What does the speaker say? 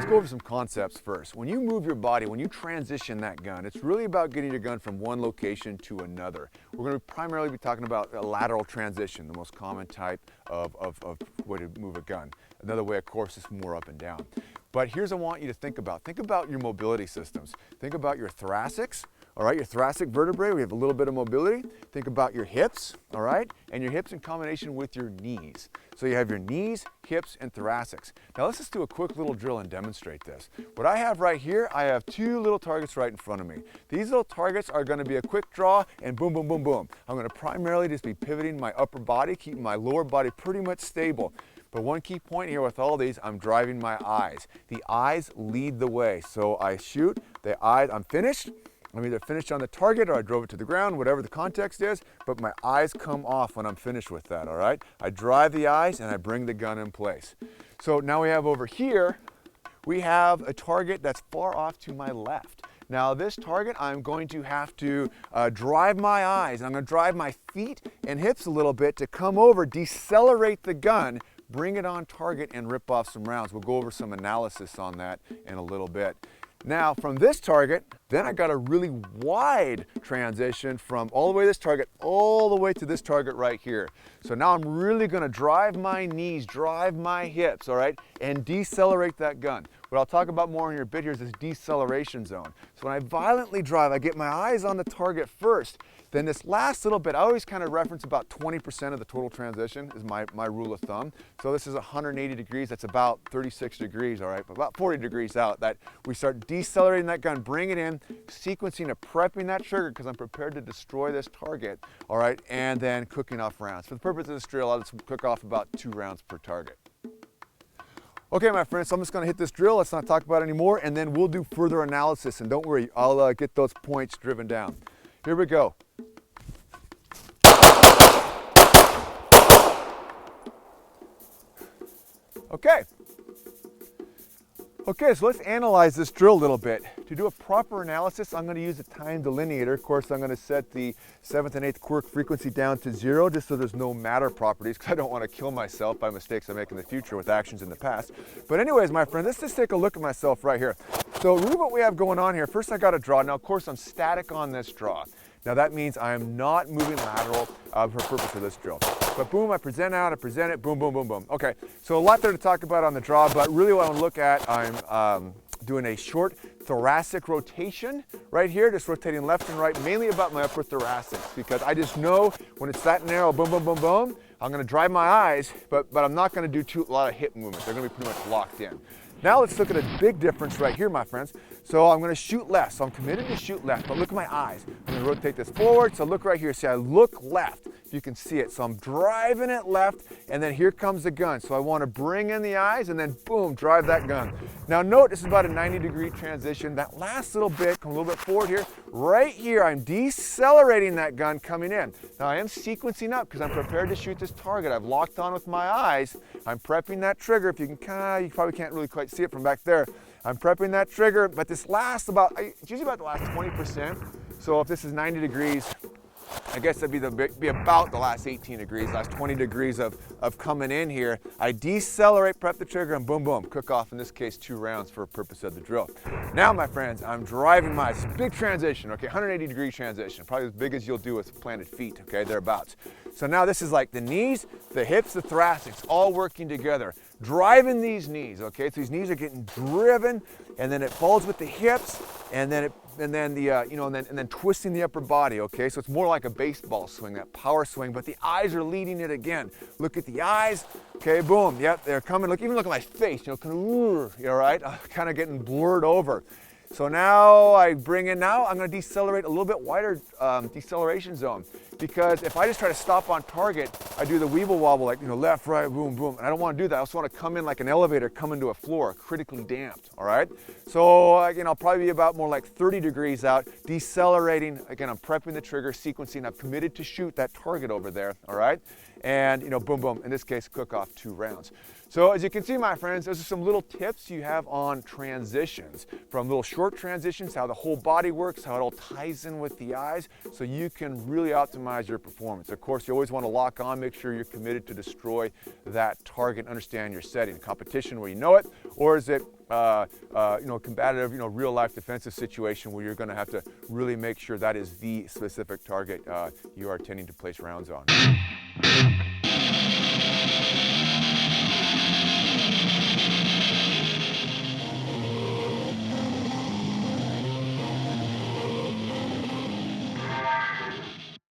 go over some concepts first. When you move your body, when you transition that gun, it's really about getting your gun from one location to another. We're going to primarily be talking about a lateral transition, the most common type of way to move a gun. Another way, of course, is more up and down. But here's what I want you to think about. Think about your mobility systems. Think about your thoracics. All right, your thoracic vertebrae, we have a little bit of mobility. Think about your hips, all right, and your hips in combination with your knees. So you have your knees, hips, and thoracics. Now let's just do a quick little drill and demonstrate this. What I have right here, I have two little targets right in front of me. These little targets are going to be a quick draw and boom, boom, boom, boom. I'm going to primarily just be pivoting my upper body, keeping my lower body pretty much stable. But one key point here with all these, I'm driving my eyes. The eyes lead the way. So I shoot, the eyes, I'm finished. I'm either finished on the target or I drove it to the ground, whatever the context is, but my eyes come off when I'm finished with that, all right? I drive the eyes and I bring the gun in place. So now we have over here, we have a target that's far off to my left. Now this target, I'm going to have to drive my eyes. I'm going to drive my feet and hips a little bit to come over, decelerate the gun, bring it on target and rip off some rounds. We'll go over some analysis on that in a little bit. Now from this target, then I got a really wide transition from all the way to this target, all the way to this target right here. So now I'm really gonna drive my knees, drive my hips, all right, and decelerate that gun. What I'll talk about more in your bit here is this deceleration zone. So when I violently drive, I get my eyes on the target first. Then this last little bit, I always kind of reference about 20% of the total transition is my rule of thumb. So this is 180 degrees, that's about 36 degrees, all right, but about 40 degrees out that we start decelerating that gun, bring it in, sequencing of prepping that trigger because I'm prepared to destroy this target, all right, and then cooking off rounds. For the purpose of this drill, I'll just cook off about 2 rounds per target. Okay, my friends, so I'm just going to hit this drill. Let's not talk about it anymore, and then we'll do further analysis. And don't worry, I'll get those points driven down. Here we go. Okay. Okay, so let's analyze this drill a little bit. To do a proper analysis, I'm going to use a time delineator. Of course, I'm going to set the 7th and 8th quirk frequency down to 0, just so there's no matter properties, because I don't want to kill myself by mistakes I make in the future with actions in the past. But anyways, my friends, let's just take a look at myself right here. So really what we have going on here, first I got to draw. Now, of course, I'm static on this draw. Now that means I am not moving lateral for purpose of this drill. But boom, I present out, I present it, boom, boom, boom, boom. Okay, so a lot there to talk about on the draw, but really what I want to look at, I'm doing a short thoracic rotation right here, just rotating left and right, mainly about my upper thoracics, because I just know when it's that narrow, boom, boom, boom, boom, I'm going to drive my eyes, but I'm not going to do a lot of hip movements. They're going to be pretty much locked in. Now let's look at a big difference right here, my friends. So I'm going to shoot left. So I'm committed to shoot left, but look at my eyes. I'm going to rotate this forward. So look right here. See, I look left. If you can see it. So I'm driving it left, and then here comes the gun. So I want to bring in the eyes, and then boom, drive that gun. Now note, this is about a 90-degree transition. That last little bit, come a little bit forward here. Right here, I'm decelerating that gun coming in. Now I am sequencing up because I'm prepared to shoot this target. I've locked on with my eyes. I'm prepping that trigger. If you can, you probably can't really quite see it from back there. I'm prepping that trigger, but this lasts about, it's usually about the last 20%. So if this is 90 degrees, I guess that'd be about the last 18 degrees, last 20 degrees of coming in here. I decelerate, prep the trigger, and boom, boom, cook off, in this case, 2 rounds for purpose of the drill. Now, my friends, I'm driving my big transition, okay, 180-degree transition, probably as big as you'll do with planted feet, okay, thereabouts. So now this is like the knees, the hips, the thoracics, all working together, driving these knees, okay, so these knees are getting driven, and then it follows with the hips, and then twisting the upper body, okay? So it's more like a baseball swing, that power swing, but the eyes are leading it again. Look at the eyes, okay, boom, yep, they're coming. Look, even look at my face, you know, kind of, all right, kind of getting blurred over. So now I bring in, now I'm going to decelerate a little bit wider deceleration zone, because if I just try to stop on target, I do the weeble wobble, like, you know, left, right, boom, boom, and I don't want to do that. I also want to come in like an elevator, come into a floor, critically damped, all right? So, again, I'll probably be about more like 30 degrees out, decelerating. Again, I'm prepping the trigger, sequencing. I'm committed to shoot that target over there, all right? And, you know, boom, boom, in this case, cook off 2 rounds. So as you can see, my friends, those are some little tips you have on transitions, from little short transitions, how the whole body works, how it all ties in with the eyes, so you can really optimize your performance. Of course, you always want to lock on, make sure you're committed to destroy that target, understand your setting. Competition where you know it, or is it combative, real life defensive situation where you're going to have to really make sure that is the specific target you are intending to place rounds on.